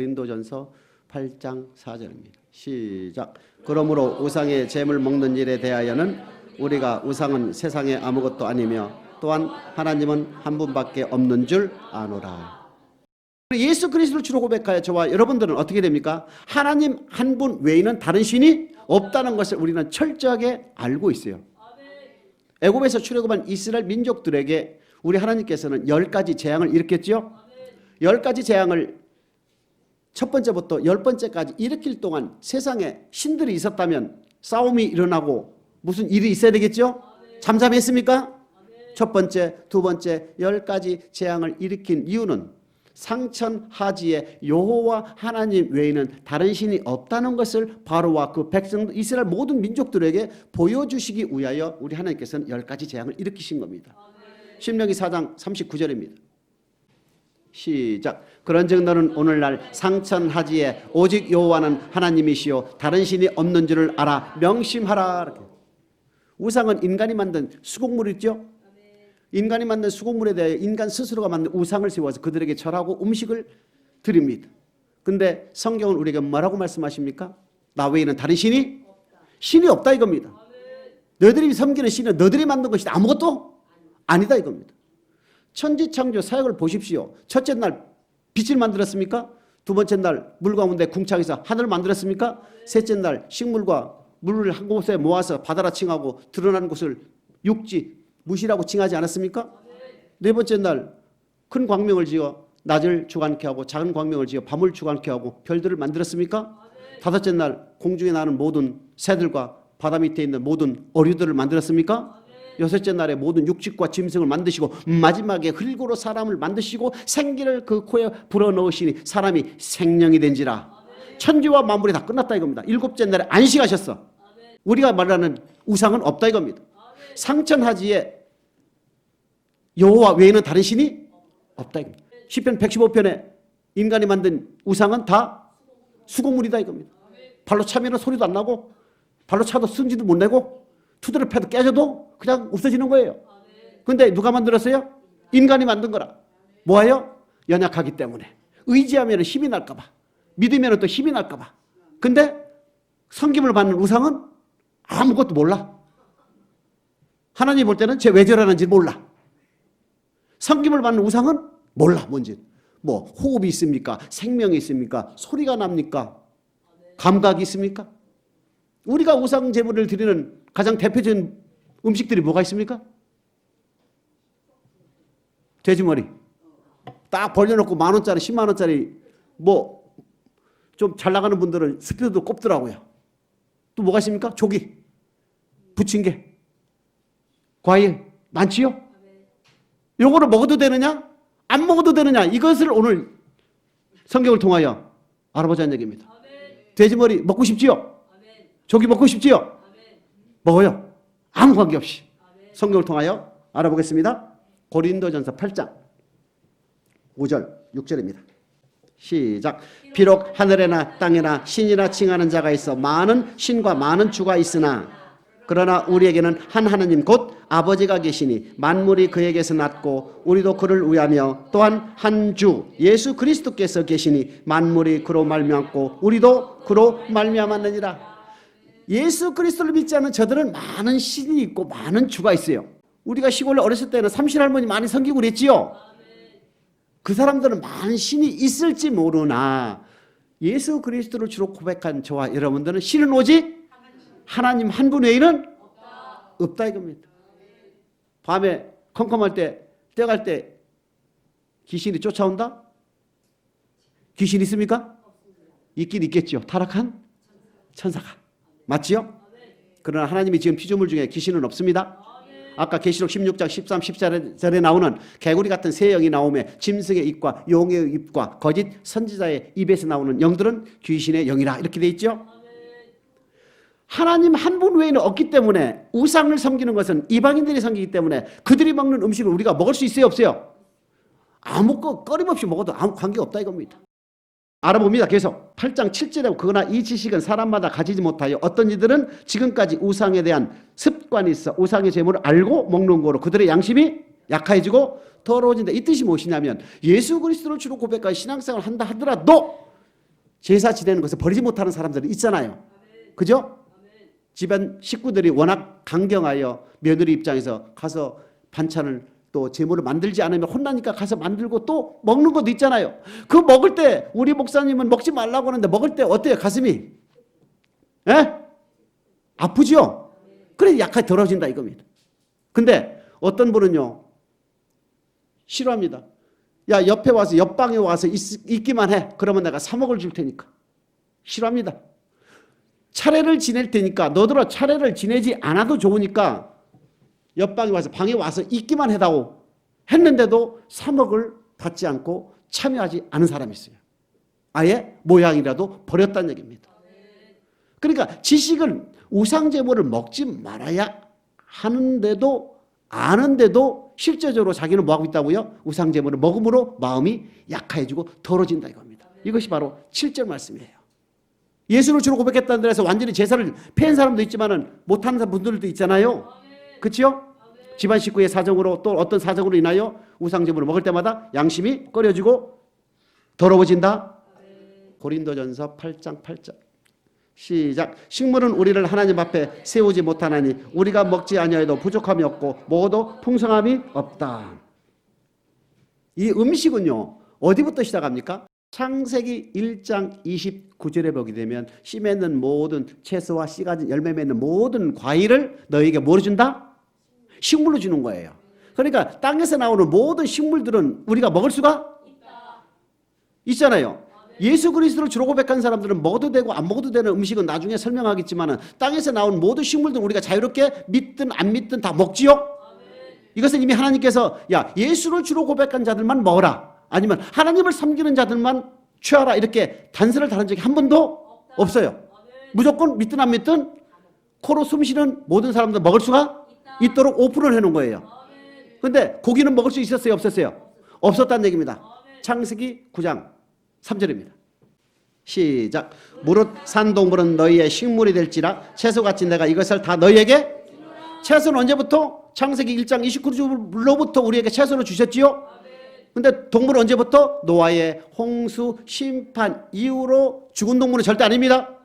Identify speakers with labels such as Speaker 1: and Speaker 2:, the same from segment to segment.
Speaker 1: 고린도전서 8장 4절입니다. 시작. 그러므로 우상의 제물 먹는 일에 대하여는 우리가 우상은 세상에 아무것도 아니며 또한 하나님은 한 분밖에 없는 줄 아노라. 예수 그리스도를 주로 고백하여 저와 여러분들은 어떻게 됩니까? 하나님 한 분 외에는 다른 신이 없다는 것을 우리는 철저하게 알고 있어요. 애굽에서 출애굽한 이스라엘 민족들에게 우리 하나님께서는 10가지 재앙을 일으켰죠. 10가지 재앙을 첫 번째부터 10번째까지 일으킬 동안 세상에 신들이 있었다면 싸움이 일어나고 무슨 일이 있어야 되겠죠? 잠잠했습니까? 첫 번째, 두 번째 10가지 재앙을 일으킨 이유는 상천하지에 여호와 하나님 외에는 다른 신이 없다는 것을 바로와 그 백성 이스라엘 모든 민족들에게 보여주시기 위하여 우리 하나님께서는 10가지 재앙을 일으키신 겁니다. 신명기 4장 39절입니다. 시작. 그런즉 너는 오늘날 상천하지에 오직 여호와는 하나님이시요 다른 신이 없는 줄을 알아 명심하라. 이렇게. 우상은 인간이 만든 수곡물 있죠. 인간이 만든 수곡물에 대해 인간 스스로가 만든 우상을 세워서 그들에게 절하고 음식을 드립니다. 근데 성경은 우리에게 뭐라고 말씀하십니까? 나 외에는 다른 신이 없다 이겁니다. 너희들이 섬기는 신은 너희들이 만든 것이 아무것도 아니다 이겁니다. 천지창조 사역을 보십시오. 첫째 날 빛을 만들었습니까? 두 번째 날 물 가운데 궁창에서 하늘을 만들었습니까? 셋째 날 식물과 물을 한 곳에 모아서 바다라 칭하고 드러나는 곳을 육지 무시라고 칭하지 않았습니까? 네 번째 날 큰 광명을 지어 낮을 주관케 하고 작은 광명을 지어 밤을 주관케 하고 별들을 만들었습니까? 다섯째 날 공중에 나는 모든 새들과 바다 밑에 있는 모든 어류들을 만들었습니까? 여섯째 날에 모든 육식과 짐승을 만드시고 마지막에 흙으로 사람을 만드시고 생기를 그 코에 불어넣으시니 사람이 생명이 된지라. 천지와 만물이 다 끝났다 이겁니다. 일곱째 날에 안식하셨어. 우리가 말하는 우상은 없다 이겁니다. 상천하지에 여호와 외에는 다른 신이 없다 이겁니다. 시편 115편에 인간이 만든 우상은 다 수곡물이다 이겁니다. 발로 차면 소리도 안 나고 발로 차도 승지도 못 내고 투드를 패도 깨져도 그냥 없어지는 거예요. 그런데 누가 만들었어요? 인간이 만든 거라. 뭐예요? 연약하기 때문에. 의지하면 힘이 날까 봐. 믿으면 또 힘이 날까 봐. 근데 섬김을 받는 우상은 아무것도 몰라. 하나님 볼 때는 쟤 왜 저러는지 몰라. 섬김을 받는 우상은 몰라 뭔지. 뭐 호흡이 있습니까? 생명이 있습니까? 소리가 납니까? 감각이 있습니까? 우리가 우상 제물을 드리는 가장 대표적인 음식들이 뭐가 있습니까? 돼지머리 딱 벌려놓고 10,000원짜리 100,000원짜리 뭐 좀 잘 나가는 분들은 스피드도 꼽더라고요. 또 뭐가 있습니까? 조기, 부침개, 과일 많지요? 요거를 먹어도 되느냐? 안 먹어도 되느냐? 이것을 오늘 성경을 통하여 알아보자는 얘기입니다. 돼지머리 먹고 싶지요? 조기 먹고 싶지요? 먹어요. 아무 관계없이. 성경을 통하여 알아보겠습니다. 고린도전서 8장 5절 6절입니다. 시작. 비록 하늘에나 땅에나 신이라 칭하는 자가 있어 많은 신과 많은 주가 있으나 그러나 우리에게는 한 하나님 곧 아버지가 계시니 만물이 그에게서 났고 우리도 그를 위하며 또한 한 주 예수 그리스도께서 계시니 만물이 그로 말미암고 우리도 그로 말미암았느니라. 예수 그리스도를 믿지 않는 저들은 많은 신이 있고 많은 주가 있어요. 우리가 시골에 어렸을 때는 삼신할머니 많이 섬기고 그랬지요. 그 사람들은 많은 신이 있을지 모르나 예수 그리스도를 주로 고백한 저와 여러분들은 신은 오직 하나님 한 분 외에는 없다 이겁니다. 밤에 컴컴할 때 떼갈 때 귀신이 쫓아온다? 귀신 있습니까? 있긴 있겠죠. 타락한 천사가. 맞지요? 그러나 하나님이 지은 피조물 중에 귀신은 없습니다. 아까 계시록 16장 13, 14절에 나오는 개구리 같은 새 영이 나오며 짐승의 입과 용의 입과 거짓 선지자의 입에서 나오는 영들은 귀신의 영이라 이렇게 돼 있죠. 하나님 한 분 외에는 없기 때문에 우상을 섬기는 것은 이방인들이 섬기기 때문에 그들이 먹는 음식을 우리가 먹을 수 있어요 없어요? 아무 꺼림없이 먹어도 아무 관계가 없다 이겁니다. 알아봅니다. 계속 8장 7절에 그러나 이 지식은 사람마다 가지지 못하여 어떤 이들은 지금까지 우상에 대한 습관이 있어 우상의 제물을 알고 먹는 거로 그들의 양심이 약해지고 더러워진다. 이 뜻이 무엇이냐면 예수 그리스도를 주로 고백하여 신앙생활을 한다 하더라도 제사 지내는 것을 버리지 못하는 사람들이 있잖아요. 그죠? 집안 식구들이 워낙 강경하여 며느리 입장에서 가서 반찬을 또 제물을 만들지 않으면 혼나니까 가서 만들고 또 먹는 것도 있잖아요. 그 먹을 때 우리 목사님은 먹지 말라고 하는데 먹을 때 어때요? 가슴이? 에? 아프죠? 그래 약하게 더러워진다 이겁니다. 근데 어떤 분은요 싫어합니다. 야 옆에 와서 옆방에 와서 있기만 해. 그러면 내가 3억을 줄 테니까. 싫어합니다. 차례를 지낼 테니까 너들아 차례를 지내지 않아도 좋으니까 옆방에 와서 방에 와서 있기만 해다오 했는데도 3억을 받지 않고 참여하지 않은 사람이 있어요. 아예 모양이라도 버렸다는 얘기입니다. 그러니까 지식은 우상제물을 먹지 말아야 하는데도 아는데도 실제적으로 자기는 뭐하고 있다고요? 우상제물을 먹음으로 마음이 약해지고 더러진다 이겁니다. 이것이 바로 7절 말씀이에요. 예수를 주로 고백했다는 데서 완전히 제사를 폐한 사람도 있지만 못하는 분들도 있잖아요. 그렇죠? 집안 식구의 사정으로 또 어떤 사정으로 인하여 우상제물을 먹을 때마다 양심이 꺼려지고 더러워진다. 고린도전서 8장 8절 시작. 식물은 우리를 하나님 앞에 세우지 못하나니 우리가 먹지 아니하여도 부족함이 없고 모두 풍성함이 없다. 이 음식은요 어디부터 시작합니까? 창세기 1장 29절에 보게 되면 씨 맺는 모든 채소와 씨 가진 열매 맺는 모든 과일을 너에게 뭐로 준다? 식물로 주는 거예요. 그러니까 땅에서 나오는 모든 식물들은 우리가 먹을 수가 있잖아요. 예수 그리스도를 주로 고백한 사람들은 먹어도 되고 안 먹어도 되는 음식은 나중에 설명하겠지만 땅에서 나온 모든 식물들은 우리가 자유롭게 믿든 안 믿든 다 먹지요. 이것은 이미 하나님께서 야 예수를 주로 고백한 자들만 먹어라 아니면 하나님을 섬기는 자들만 취하라 이렇게 단서를 다른 적이 한 번도 없어요. 무조건 믿든 안 믿든 코로 숨쉬는 모든 사람들 먹을 수가 있도록 오픈을 해놓은 거예요. 그런데 고기는 먹을 수 있었어요? 없었어요? 없었다는 얘기입니다. 창세기 9장 3절입니다. 시작. 무릇 산동물은 너희의 식물이 될지라 채소같이 내가 이것을 다 너희에게 채소는 언제부터? 창세기 1장 29절로부터 우리에게 채소를 주셨지요. 근데 동물은 언제부터? 노아의 홍수 심판 이후로 죽은 동물은 절대 아닙니다.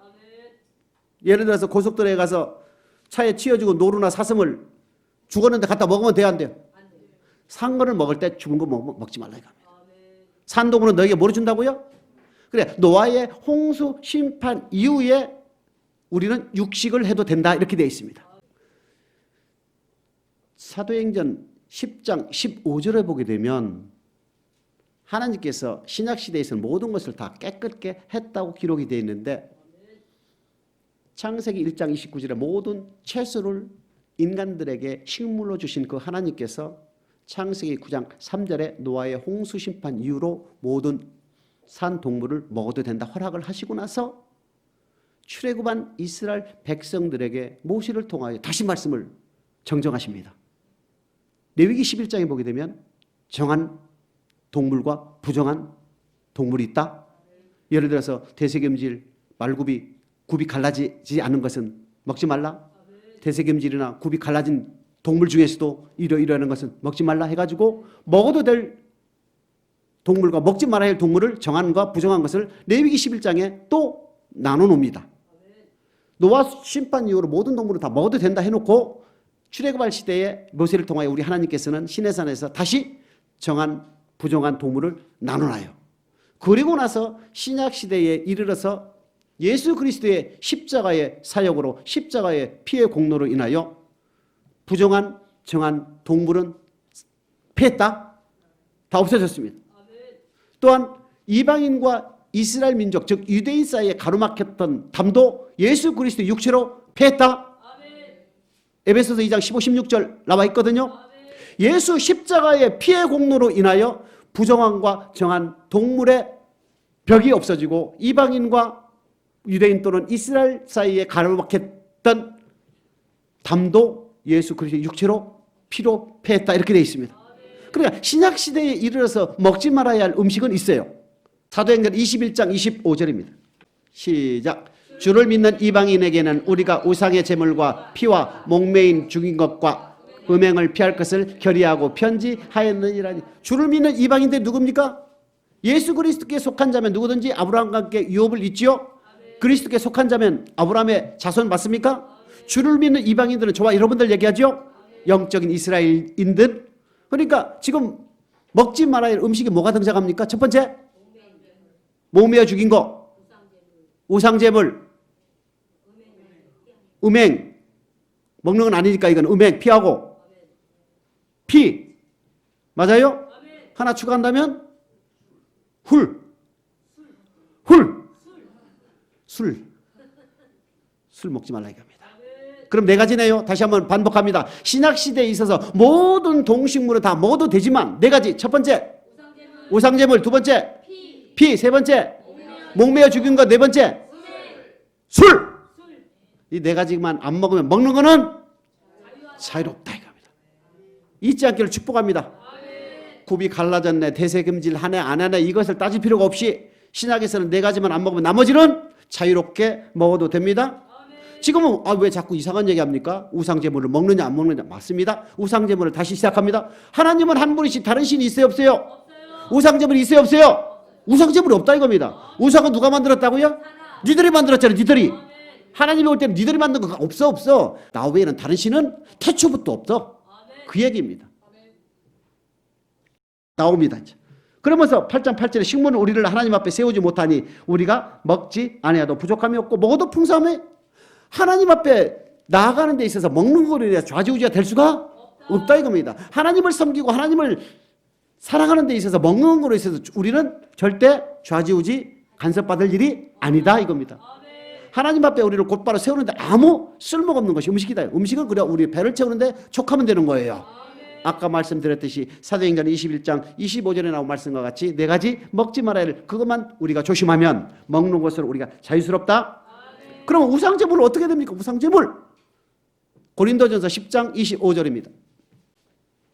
Speaker 1: 예를 들어서 고속도로에 가서 차에 치여지고 노루나 사슴을 죽었는데 갖다 먹으면 돼요 안 돼요? 산 거를 먹을 때 죽은 거 먹지 말라 이겁니다. 산동물은 너에게 뭐를 준다고요? 그래 노아의 홍수 심판 이후에 우리는 육식을 해도 된다 이렇게 되어 있습니다. 사도행전 10장 15절에 보게 되면 하나님께서 신약시대에서 모든 것을 다 깨끗게 했다고 기록이 되어 있는데 창세기 1장 29절에 모든 채소를 인간들에게 식물로 주신 그 하나님께서 창세기 9장 3절에 노아의 홍수 심판 이후로 모든 산 동물을 먹어도 된다 허락을 하시고 나서 출애굽한 이스라엘 백성들에게 모세를 통하여 다시 말씀을 정정하십니다. 레위기 11장에 보게 되면 정한 동물과 부정한 동물이 있다. 예를 들어서 대세겜질, 말굽이, 굽이 갈라지지 않는 것은 먹지 말라. 대세겜질이나 굽이 갈라진 동물 중에서도 이러이러한 것은 먹지 말라 해가지고 먹어도 될 동물과 먹지 말아야 할 동물을 정한과 부정한 것을 레위기 11장에 또 나눠놓습니다. 노아 심판 이후로 모든 동물을 다 먹어도 된다 해놓고 출애굽할 시대에 모세를 통하여 우리 하나님께서는 시내산에서 다시 정한 부정한 동물을 나눠놔요. 그리고 나서 신약시대에 이르러서 예수 그리스도의 십자가의 사역으로 십자가의 피의 공로로 인하여 부정한 정한 동물은 폐했다. 다 없어졌습니다. 또한 이방인과 이스라엘 민족 즉 유대인 사이에 가로막혔던 담도 예수 그리스도의 육체로 폐했다. 에베소서 2장 15, 16절 나와 있거든요. 예수 십자가의 피의 공로로 인하여 부정한과 정한 동물의 벽이 없어지고 이방인과 유대인 또는 이스라엘 사이에 가로막혔던 담도 예수 그리스도의 육체로 피로 폐했다 이렇게 되어 있습니다. 그러니까 신약 시대에 이르러서 먹지 말아야 할 음식은 있어요. 사도행전 21장 25절입니다. 시작. 주를 믿는 이방인에게는 우리가 우상의 제물과 피와 목매인 죽인 것과 음행을 피할 것을 결의하고 편지하였느니라니. 주를 믿는 이방인들이 누굽니까? 예수 그리스도께 속한 자면 누구든지 아브라함과 함께 유업을 잇지요. 그리스도께 속한 자면 아브라함의 자손 맞습니까? 주를 믿는 이방인들은 저와 여러분들 얘기하죠. 영적인 이스라엘인들. 그러니까 지금 먹지 말아야 할 음식이 뭐가 등장합니까? 첫 번째, 몸이어 죽인 거, 우상제물, 음행. 먹는 건 아니니까 이건 음행 피하고, 피 맞아요? 하나 추가한다면 술. 술 먹지 말라 이겁니다. 그럼 네 가지네요. 다시 한번 반복합니다. 신약 시대에 있어서 모든 동식물은 다 먹어도 되지만 네 가지. 첫 번째 우상제물, 두 번째 피, 세 번째 목매어 죽인 것, 네 번째 술. 이 네 가지만 안 먹으면 먹는 거는 자유롭다 이겁니다. 잊지 않기를 축복합니다. 굽이 갈라졌네, 대세금질 하네 안 하네 이것을 따질 필요가 없이 신약에서는 네 가지만 안 먹으면 나머지는 자유롭게 먹어도 됩니다. 지금은 왜 자꾸 이상한 얘기합니까? 우상제물을 먹느냐 안 먹느냐. 맞습니다. 우상제물을 다시 시작합니다. 하나님은 한 분이시 다른 신이 있어요 없어요? 우상제물이 있어요 없어요? 우상제물이 없다 이겁니다. 우상은 누가 만들었다고요? 니들이 만들었잖아요. 니들이. 하나님이 올 때는 니들이 만든 거 없어. 나 외에는 다른 신은 태초부터 없어. 그 얘기입니다. 나옵니다. 이제. 그러면서 8장 8절에 식물은 우리를 하나님 앞에 세우지 못하니 우리가 먹지 아니하도 부족함이 없고 먹어도 풍성함에. 하나님 앞에 나아가는 데 있어서 먹는 거로 인해서 좌지우지가 될 수가 없다 이겁니다. 하나님을 섬기고 하나님을 사랑하는 데 있어서 먹는 거로 있어서 우리는 절대 좌지우지 간섭받을 일이 아니다 이겁니다. 하나님 앞에 우리를 곧바로 세우는데 아무 쓸모없는 것이 음식이다. 음식은 그래 우리 배를 채우는데 촉하면 되는 거예요. 아까 말씀드렸듯이 사도행전 21장 25절에 나온 말씀과 같이 네 가지 먹지 말아야 할 그것만 우리가 조심하면 먹는 것으로 우리가 자유스럽다. 그럼 우상제물은 어떻게 됩니까? 우상제물. 고린도전서 10장 25절입니다.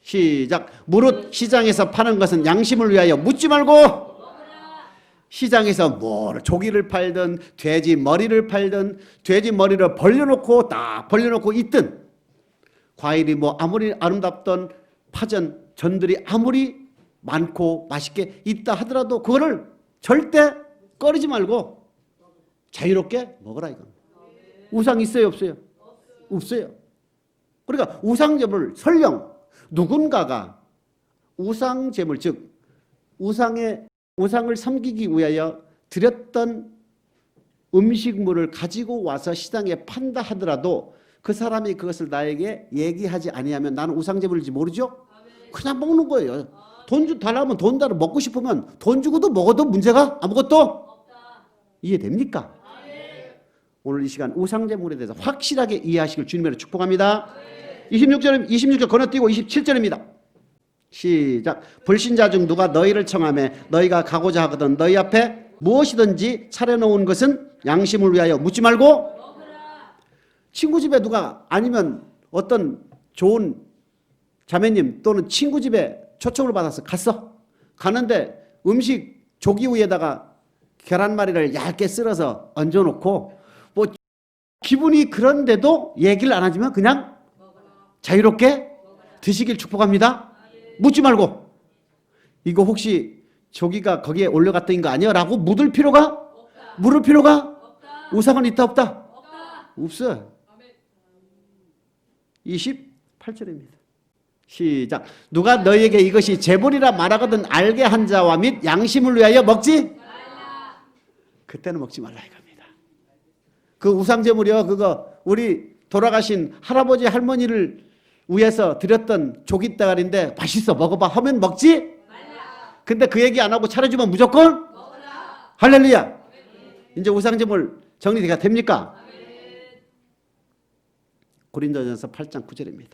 Speaker 1: 시작. 무릇 시장에서 파는 것은 양심을 위하여 묻지 말고 시장에서 조기를 팔든 돼지 머리를 팔든 돼지 머리를 벌려놓고 딱 벌려놓고 있든 과일이 아무리 아름답던 파전 전들이 아무리 많고 맛있게 있다 하더라도 그거를 절대 꺼리지 말고 자유롭게 먹으라 이겁니다. 우상 있어요 없어요? 없어요. 그러니까 우상제물 설령 누군가가 우상제물 즉 우상을 섬기기 위하여 드렸던 음식물을 가지고 와서 시장에 판다 하더라도 그 사람이 그것을 나에게 얘기하지 아니하면 나는 우상제물인지 모르죠? 그냥 먹는 거예요. 돈 달라면 돈 달아 먹고 싶으면 돈 주고도 먹어도 문제가 아무것도 이해됩니까? 오늘 이 시간 우상제물에 대해서 확실하게 이해하시길 주님으로 축복합니다. 26절 건너뛰고 27절입니다. 시작. 불신자 중 누가 너희를 청하매 너희가 가고자 하거든 너희 앞에 무엇이든지 차려놓은 것은 양심을 위하여 묻지 말고. 친구 집에 누가 아니면 어떤 좋은 자매님 또는 친구 집에 초청을 받아서 갔어. 가는데 음식 조기 위에다가 계란말이를 얇게 썰어서 얹어놓고 기분이 그런데도 얘기를 안 하지만 그냥 자유롭게 드시길 축복합니다. 묻지 말고. 이거 혹시 조기가 거기에 올려갔던 거 아니야? 라고 물을 필요가 우상은 있다 없다? 없어. 28절입니다. 시작. 누가 너희에게 이것이 제물이라 말하거든 알게 한 자와 및 양심을 위하여 먹지 말라. 그때는 먹지 말라 이겁니다. 그 우상제물이요 그거 우리 돌아가신 할아버지 할머니를 위해서 드렸던 조깃대가리인데 맛있어 먹어봐 하면 먹지 말라. 근데 그 얘기 안 하고 차려주면 무조건 먹으라. 할렐루야. 아멘. 이제 우상제물 정리가 됩니까? 고린도전서 8장 9절입니다.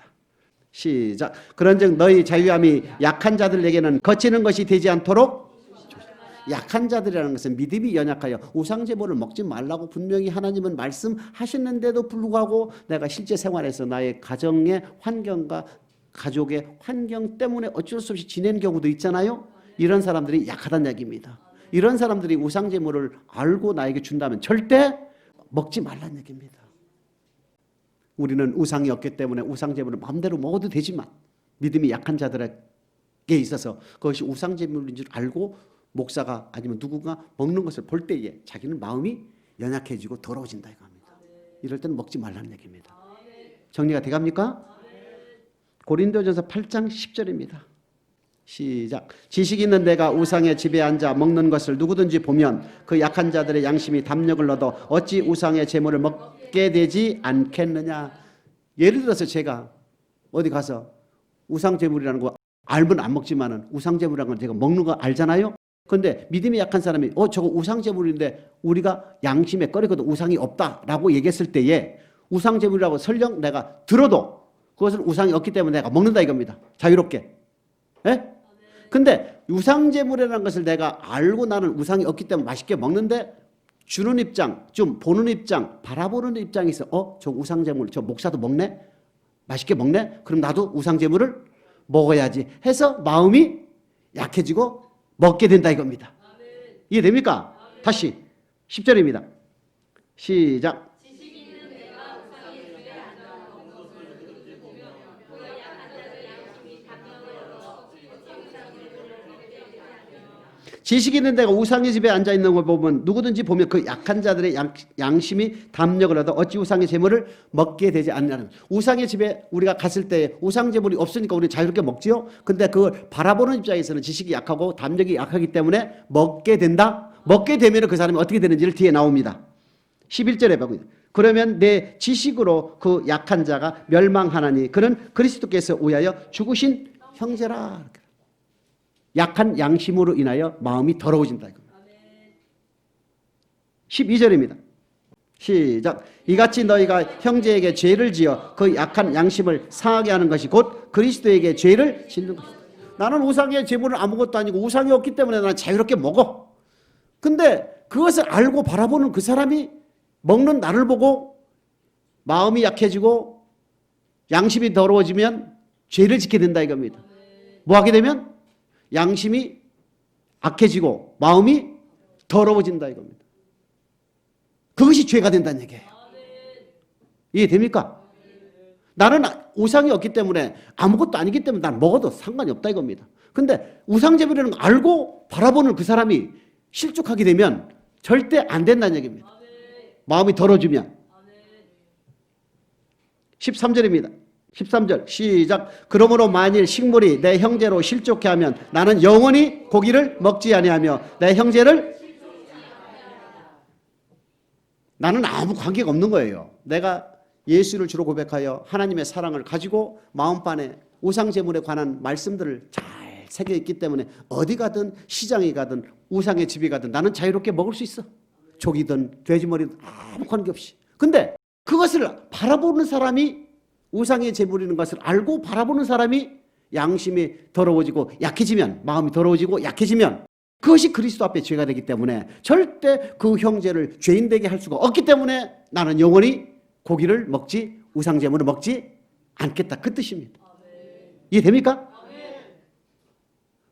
Speaker 1: 시작. 그런즉 너희 자유함이 약한 자들에게는 거치는 것이 되지 않도록. 약한 자들이라는 것은 믿음이 연약하여 우상제물을 먹지 말라고 분명히 하나님은 말씀하셨는데도 불구하고 내가 실제 생활에서 나의 가정의 환경과 가족의 환경 때문에 어쩔 수 없이 지내는 경우도 있잖아요. 이런 사람들이 약하다는 얘기입니다. 이런 사람들이 우상제물을 알고 나에게 준다면 절대 먹지 말라는 얘기입니다. 우리는 우상이 없기 때문에 우상제물을 마음대로 먹어도 되지만 믿음이 약한 자들에게 있어서 그것이 우상제물인 줄 알고 목사가 아니면 누군가 먹는 것을 볼 때에 자기는 마음이 연약해지고 더러워진다 이겁니다. 이럴 때는 먹지 말라는 얘기입니다. 정리가 돼갑니까? 고린도전서 8장 10절입니다. 시작. 지식 있는 내가 우상의 집에 앉아 먹는 것을 누구든지 보면 그 약한 자들의 양심이 담력을 얻어 어찌 우상의 제물을 먹게 되지 않겠느냐. 예를 들어서 제가 어디 가서 우상 제물이라는 거 알면 안 먹지만은 우상 제물이라는 건 제가 먹는 거 알잖아요. 그런데 믿음이 약한 사람이 저거 우상 제물인데 우리가 양심에 꺼리거든 우상이 없다라고 얘기했을 때에 우상 제물이라고 설령 내가 들어도 그것은 우상이 없기 때문에 내가 먹는다 이겁니다. 자유롭게. 예? 근데 우상 제물이라는 것을 내가 알고 나는 우상이 없기 때문에 맛있게 먹는데 주는 입장, 좀 보는 입장, 바라보는 입장이 있어. 저 우상 제물, 저 목사도 먹네? 맛있게 먹네? 그럼 나도 우상 제물을 먹어야지 해서 마음이 약해지고 먹게 된다 이겁니다. 이해됩니까? 다시 10절입니다. 시작. 지식 있는 데가 우상의 집에 앉아 있는 걸 보면 누구든지 보면 그 약한 자들의 양심이 담력을 얻어 어찌 우상의 제물을 먹게 되지 않느냐는. 우상의 집에 우리가 갔을 때 우상 제물이 없으니까 우리 자유롭게 먹지요. 근데 그걸 바라보는 입장에서는 지식이 약하고 담력이 약하기 때문에 먹게 된다. 먹게 되면 그 사람이 어떻게 되는지를 뒤에 나옵니다. 11절에 보면 그러면 내 지식으로 그 약한 자가 멸망하나니 그는 그리스도께서 위하여 죽으신 형제라. 약한 양심으로 인하여 마음이 더러워진다. 12절입니다. 시작. 이같이 너희가 형제에게 죄를 지어 그 약한 양심을 상하게 하는 것이 곧 그리스도에게 죄를 짓는 것이다. 나는 우상의 제물은 아무것도 아니고 우상이 없기 때문에 나는 자유롭게 먹어. 근데 그것을 알고 바라보는 그 사람이 먹는 나를 보고 마음이 약해지고 양심이 더러워지면 죄를 짓게 된다 이겁니다. 뭐 하게 되면 양심이 악해지고 마음이 더러워진다 이겁니다. 그것이 죄가 된다는 얘기예요. 이해됩니까? 나는 우상이 없기 때문에 아무것도 아니기 때문에 난 먹어도 상관이 없다 이겁니다. 근데 우상제물이라는 걸 알고 바라보는 그 사람이 실족하게 되면 절대 안 된다는 얘기입니다. 마음이 더러워지면. 13절입니다. 13절 시작. 그러므로 만일 식물이 내 형제로 실족해 하면 나는 영원히 고기를 먹지 아니하며 내 형제를 나는 아무 관계가 없는 거예요. 내가 예수를 주로 고백하여 하나님의 사랑을 가지고 마음반에 우상제물에 관한 말씀들을 잘 새겨있기 때문에 어디 가든 시장에 가든 우상의 집에 가든 나는 자유롭게 먹을 수 있어. 조기든 돼지머리든 아무 관계없이. 근데 그것을 바라보는 사람이 우상의 제물이는 것을 알고 바라보는 사람이 양심이 더러워지고 약해지면 마음이 더러워지고 약해지면 그것이 그리스도 앞에 죄가 되기 때문에 절대 그 형제를 죄인 되게 할 수가 없기 때문에 나는 영원히 고기를 먹지 우상 제물을 먹지 않겠다 그 뜻입니다. 이해됩니까?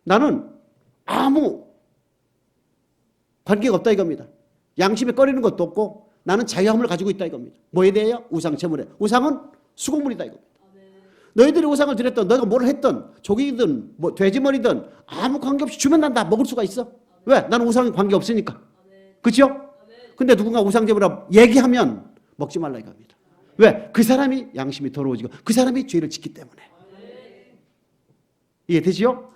Speaker 1: 나는 아무 관계가 없다 이겁니다. 양심에 꺼리는 것도 없고 나는 자유함을 가지고 있다 이겁니다. 뭐에 대해요? 우상 제물에. 우상은 수공물이다 이겁니다. 너희들이 우상을 드렸던 너희가 뭘 했던 조기든 뭐 돼지머리든 아무 관계없이 주면 난 다 먹을 수가 있어. 왜? 나는 우상에 관계없으니까. 그렇죠? 근데 누군가 우상 제물이라고 얘기하면 먹지 말라 이겁니다. 왜? 그 사람이 양심이 더러워지고 그 사람이 죄를 짓기 때문에. 이해되지요?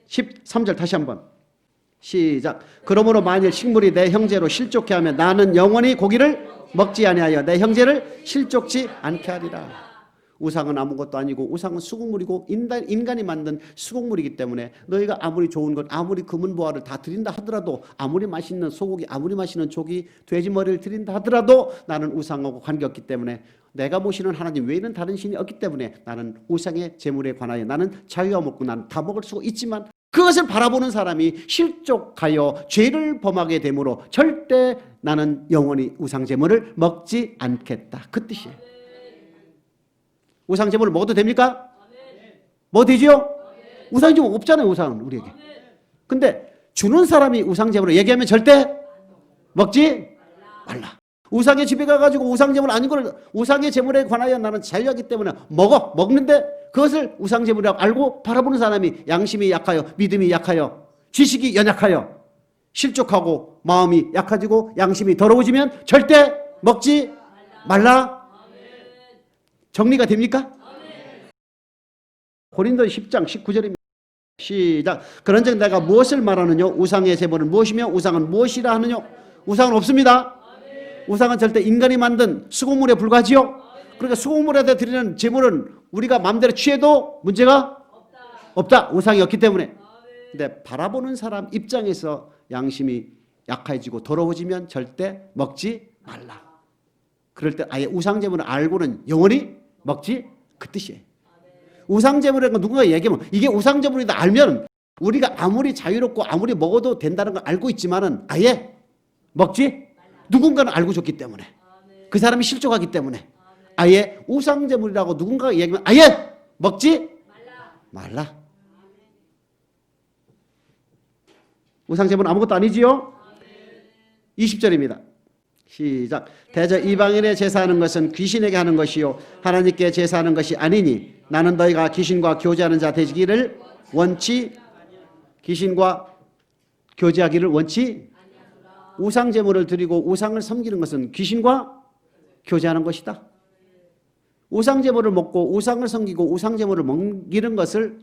Speaker 1: 13절 다시 한번 시작. 그러므로 만일 식물이 내 형제로 실족해 하면 나는 영원히 고기를 먹지 아니하여 내 형제를 실족치 않게 하리라. 우상은 아무것도 아니고 우상은 수공물이고 인간이 만든 수공물이기 때문에 너희가 아무리 좋은 것 아무리 금은보화를 다 드린다 하더라도 아무리 맛있는 소고기 아무리 맛있는 조기 돼지머리를 드린다 하더라도 나는 우상하고 관계없기 때문에 내가 모시는 하나님 외에는 다른 신이 없기 때문에 나는 우상의 제물에 관하여 나는 자유와 먹고 나는 다 먹을 수 있지만 그것을 바라보는 사람이 실족하여 죄를 범하게 되므로 절대 나는 영원히 우상제물을 먹지 않겠다. 그 뜻이에요. 우상제물을 먹어도 됩니까? 뭐 되죠? 우상제물 없잖아요. 우상은 우리에게. 근데 주는 사람이 우상제물을 얘기하면 절대 먹지 말라. 우상의 집에 가가지고 우상제물 아닌 걸 우상의 제물에 관하여 나는 자유하기 때문에 먹는데 그것을 우상제물이라고 알고 바라보는 사람이 양심이 약하여 믿음이 약하여 지식이 연약하여 실족하고 마음이 약해지고 양심이 더러워지면 절대 먹지 말라. 정리가 됩니까? 고린도 10장 19절입니다. 시작. 그런즉 내가 무엇을 말하느냐? 우상의 제물은 무엇이며 우상은 무엇이라 하느냐? 우상은 없습니다. 우상은 절대 인간이 만든 수공물에 불과하지요. 그러니까 수공물에다 드리는 제물은 우리가 마음대로 취해도 문제가 없다. 우상이 없기 때문에. 근데 바라보는 사람 입장에서 양심이 약해지고 더러워지면 절대 먹지 말라. 그럴 때 아예 우상 제물을 알고는 영원히 먹지, 그 뜻이에요. 우상 제물이라는 건 누군가 얘기하면 이게 우상 제물이다 알면 우리가 아무리 자유롭고 아무리 먹어도 된다는 걸 알고 있지만은 아예 먹지, 누군가는 알고 줬기 때문에, 그 사람이 실족하기 때문에 아예 우상 제물이라고 누군가가 얘기하면 아예 먹지 말라. 우상 제물은 아무것도 아니지요. 20절입니다. 시작. 대저 이방인의 제사하는 것은 귀신에게 하는 것이요 하나님께 제사하는 것이 아니니 나는 너희가 귀신과 교제하는 자 되기를 원치, 귀신과 교제하기를 원치. 우상 제물을 드리고 우상을 섬기는 것은 귀신과 교제하는 것이다. 우상 제물을 먹고 우상을 섬기고 우상 제물을 먹이는 것을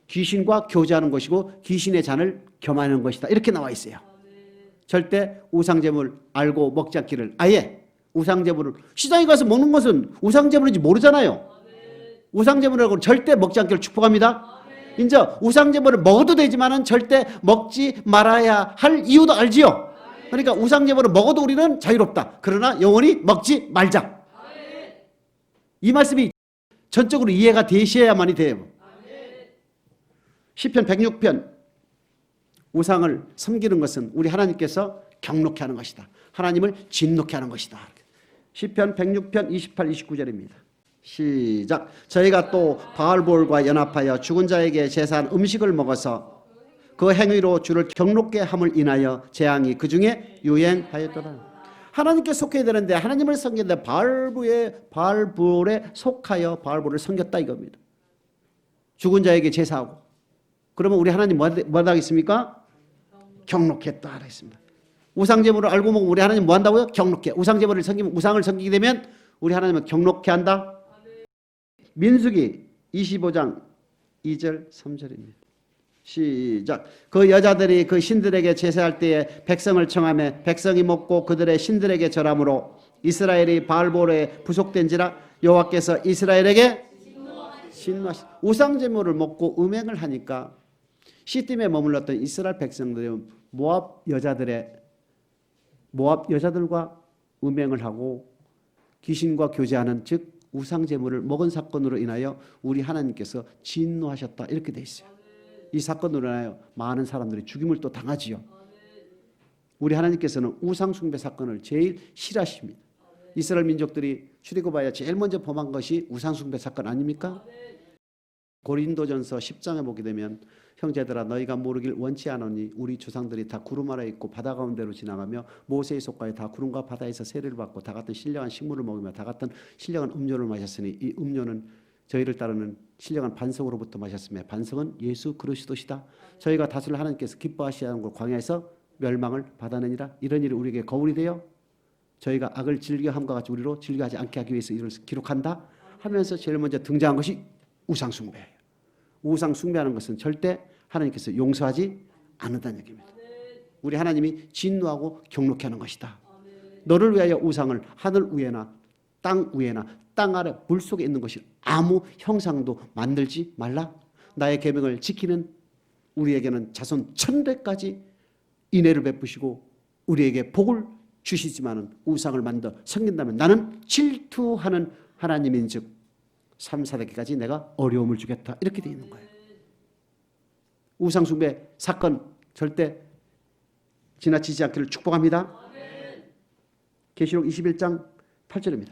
Speaker 1: 귀신과 교제하는 것이고 귀신의 잔을 겸하는 것이다. 이렇게 나와 있어요. 절대 우상제물 알고 먹지 않기를. 아예 우상제물을 시장에 가서 먹는 것은 우상제물인지 모르잖아요. 우상제물이라고 절대 먹지 않기를 축복합니다. 이제 우상제물을 먹어도 되지만은 절대 먹지 말아야 할 이유도 알지요. 그러니까 우상제물을 먹어도 우리는 자유롭다. 그러나 영원히 먹지 말자. 이 말씀이 전적으로 이해가 되셔야만이 돼요. 시편 106편. 우상을 섬기는 것은 우리 하나님께서 경록케 하는 것이다. 하나님을 진노케 하는 것이다. 시편 106편 28, 29절입니다. 시작. 저희가 또 바알볼과 연합하여 죽은 자에게 제사한 음식을 먹어서 그 행위로 주를 경록케 함을 인하여 재앙이 그 중에 유행하였더라. 하나님께 속해야 되는데 하나님을 섬기는데 바알볼에 속하여 바알볼을 섬겼다 이겁니다. 죽은 자에게 제사하고. 그러면 우리 하나님 뭐 하겠습니까? 경록했다 그랬습니다. 우상제물을 알고 먹으면 우리 하나님 뭐 한다고요? 경록해. 우상제물을 섬기면 우상을 섬기게 되면 우리 하나님은 경록해 한다. 민수기 25장 2절 3절입니다. 시작. 그 여자들이 그 신들에게 제사할 때에 백성을 청하며 백성이 먹고 그들의 신들에게 절함으로 이스라엘이 바알볼에 부속된지라 여호와께서 이스라엘에게 진노하시. 우상제물을 먹고 음행을 하니까 시딤에 머물렀던 이스라엘 백성들이 모압 여자들과 음행을 하고 귀신과 교제하는 즉 우상제물을 먹은 사건으로 인하여 우리 하나님께서 진노하셨다 이렇게 돼 있어요. 이 사건으로 인하여 많은 사람들이 죽임을 또 당하지요. 우리 하나님께서는 우상숭배 사건을 제일 싫어하십니다. 이스라엘 민족들이 출애굽하여 제일 먼저 범한 것이 우상숭배 사건 아닙니까? 고린도전서 10장에 보게 되면 형제들아 너희가 모르길 원치 않으니 우리 조상들이 다 구름 아래 있고 바다 가운데로 지나가며 모세의 속가에 다 구름과 바다에서 세례를 받고 다 같은 신령한 식물을 먹으며 다 같은 신령한 음료를 마셨으니 이 음료는 저희를 따르는 신령한 반석으로부터 마셨으며 반석은 예수 그리스도시다. 저희가 다스릴 하나님께서 기뻐하시지 않은 걸 광야에서 멸망을 받아내니라. 이런 일이 우리에게 거울이 되어 저희가 악을 즐겨함과 같이 우리로 즐겨하지 않게 하기 위해서 이를 기록한다 하면서 제일 먼저 등장한 것이 우상숭배예요. 우상숭배하는 것은 절대 하나님께서 용서하지 않는다는 얘기입니다. 우리 하나님이 진노하고 경록케 하는 것이다. 너를 위하여 우상을 하늘 위에나 땅 위에나 땅 아래 물속에 있는 것이 아무 형상도 만들지 말라. 나의 계명을 지키는 우리에게는 자손 천대까지 인애를 베푸시고 우리에게 복을 주시지만은 우상을 만들어 섬긴다면 나는 질투하는 하나님인즉 3, 4대까지 내가 어려움을 주겠다. 이렇게 되어 있는 거예요. 우상숭배 사건 절대 지나치지 않기를 축복합니다. 계시록 21장 8절입니다.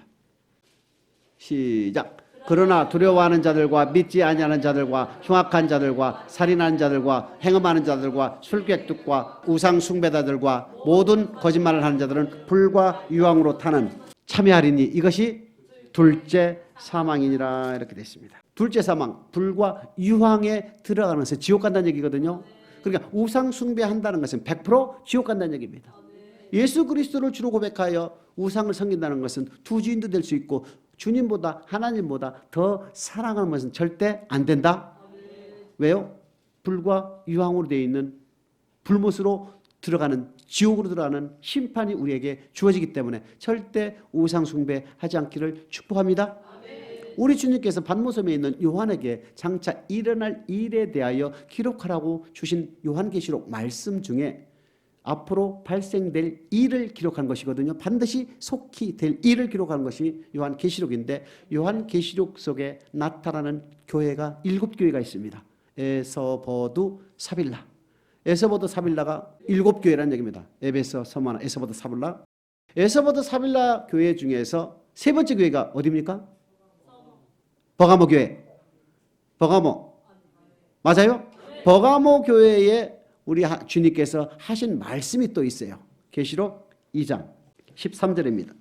Speaker 1: 시작. 그러나 두려워하는 자들과 믿지 아니하는 자들과 흉악한 자들과 살인하는 자들과 행음하는 자들과 술객들과 우상숭배자들과 모든 거짓말을 하는 자들은 불과 유황으로 타는 참여하리니 이것이 둘째 사망이니라 이렇게 되어 있습니다. 둘째 사망, 불과 유황에 들어가는 것은 지옥 간다는 얘기거든요. 그러니까 우상 숭배한다는 것은 100% 지옥 간다는 얘기입니다. 예수 그리스도를 주로 고백하여 우상을 섬긴다는 것은 두 주인도 될 수 있고 주님보다 하나님보다 더 사랑하는 것은 절대 안 된다. 왜요? 불과 유황으로 되어 있는 불못으로 들어가는 지옥으로 들어가는 심판이 우리에게 주어지기 때문에 절대 우상 숭배하지 않기를 축복합니다. 우리 주님께서 반모섬에 있는 요한에게 장차 일어날 일에 대하여 기록하라고 주신 요한계시록 말씀 중에 앞으로 발생될 일을 기록한 것이거든요. 반드시 속히 될 일을 기록한 것이 요한계시록인데 요한계시록 속에 나타나는 교회가 7교회가 있습니다. 에서버두 사빌라. 에서버드 사빌라가 7교회라는 얘기입니다. 에베소, 서머나, 에서버드 사빌라. 에서버드 사빌라 교회 중에서 세 번째 교회가 어디입니까? 버가모 교회. 버가모. 맞아요? 버가모 교회에 우리 주님께서 하신 말씀이 또 있어요. 계시록 2장 13절입니다.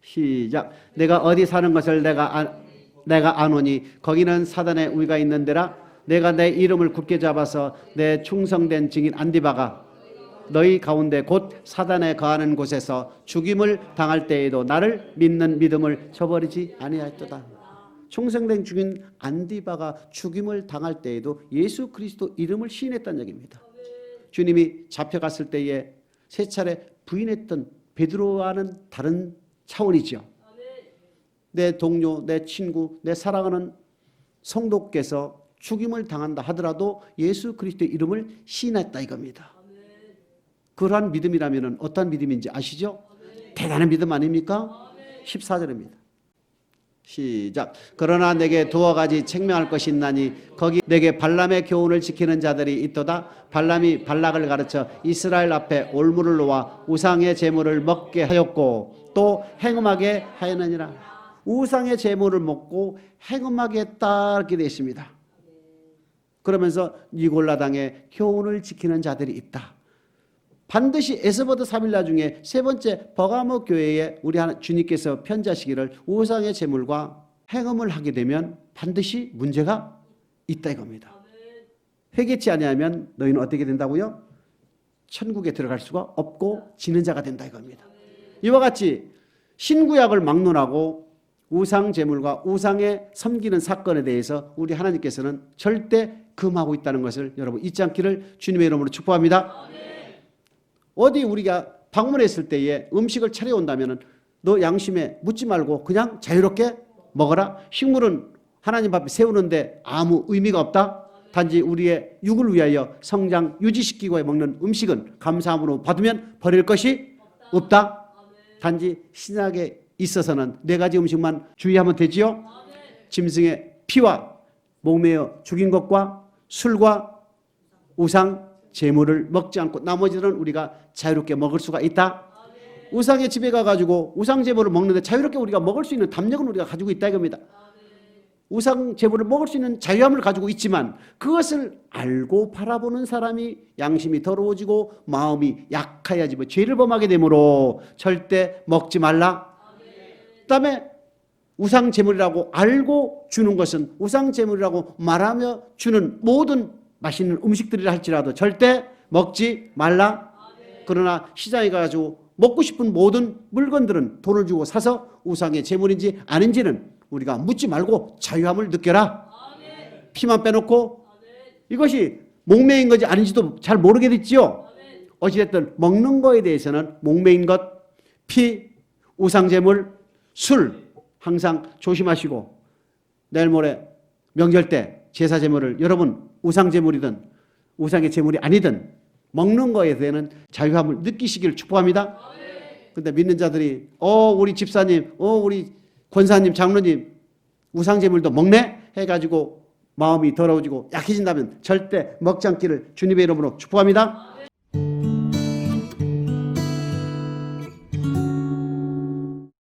Speaker 1: 시작. 내가 어디 사는 것을 내가 아노니 거기는 사단의 우위가 있는 데라. 내가 내 이름을 굳게 잡아서 내 충성된 증인 안디바가 너희 가운데 곧 사단에 거하는 곳에서 죽임을 당할 때에도 나를 믿는 믿음을 저버리지 아니하였도다. 충성된 증인 안디바가 죽임을 당할 때에도 예수 그리스도 이름을 시인했다는 얘기입니다. 주님이 잡혀갔을 때에 세 차례 부인했던 베드로와는 다른 차원이죠. 내 동료, 내 친구, 내 사랑하는 성도께서 죽임을 당한다 하더라도 예수 그리스도의 이름을 시인했다 이겁니다. 그러한 믿음이라면 어떤 믿음인지 아시죠? 대단한 믿음 아닙니까? 14절입니다. 시작. 그러나 내게 두어 가지 책명할 것이 있나니 거기 내게 발람의 교훈을 지키는 자들이 있도다. 발람이 발락을 가르쳐 이스라엘 앞에 올무를 놓아 우상의 제물을 먹게 하였고 또 행음하게 하였느니라. 우상의 제물을 먹고 행음하게 했다 이렇게 되어 있습니다. 그러면서 니골라당의 교훈을 지키는 자들이 있다. 반드시 에스버드 사빌라 중에 세 번째 버가모 교회에 우리 주님께서 편지하시기를 우상의 제물과 행음을 하게 되면 반드시 문제가 있다 이겁니다. 회개치 아니하면 너희는 어떻게 된다고요? 천국에 들어갈 수가 없고 지는 자가 된다 이겁니다. 이와 같이 신구약을 막론하고 우상 제물과 우상에 섬기는 사건에 대해서 우리 하나님께서는 절대 금하고 있다는 것을 여러분 잊지 않기를 주님의 이름으로 축복합니다. 어디 우리가 방문했을 때에 음식을 차려온다면 너 양심에 묻지 말고 그냥 자유롭게 먹어라. 식물은 하나님 앞에 세우는데 아무 의미가 없다. 단지 우리의 육을 위하여 성장 유지시키고 먹는 음식은 감사함으로 받으면 버릴 것이 없다. 단지 신약에 있어서는 4가지 음식만 주의하면 되지요. 짐승의 피와 목매어 죽인 것과 술과 우상 제물을 먹지 않고 나머지는 우리가 자유롭게 먹을 수가 있다. 우상의 집에 가가지고 우상 제물을 먹는데 자유롭게 우리가 먹을 수 있는 담력은 우리가 가지고 있다 이겁니다. 우상 제물을 먹을 수 있는 자유함을 가지고 있지만 그것을 알고 바라보는 사람이 양심이 더러워지고 마음이 약해야지 죄를 범하게 되므로 절대 먹지 말라. 그다음에 우상 제물이라고 알고 주는 것은 우상 제물이라고 말하며 주는 모든 맛있는 음식들이라 할지라도 절대 먹지 말라. 그러나 시장에 가가지고 먹고 싶은 모든 물건들은 돈을 주고 사서 우상의 제물인지 아닌지는 우리가 묻지 말고 자유함을 느껴라. 피만 빼놓고 이것이 목매인 것이 아닌지도 잘 모르게 됐지요. 어찌됐든 먹는 거에 대해서는 목매인 것, 피, 우상 제물, 술 항상 조심하시고 내일 모레 명절 때 제사 제물을 여러분 우상 제물이든 우상의 제물이 아니든 먹는 거에 대한 자유함을 느끼시기를 축복합니다. 그런데 믿는 자들이 우리 집사님, 우리 권사님, 장로님 우상 제물도 먹네 해가지고 마음이 더러워지고 약해진다면 절대 먹지 않기를 주님의 이름으로 축복합니다.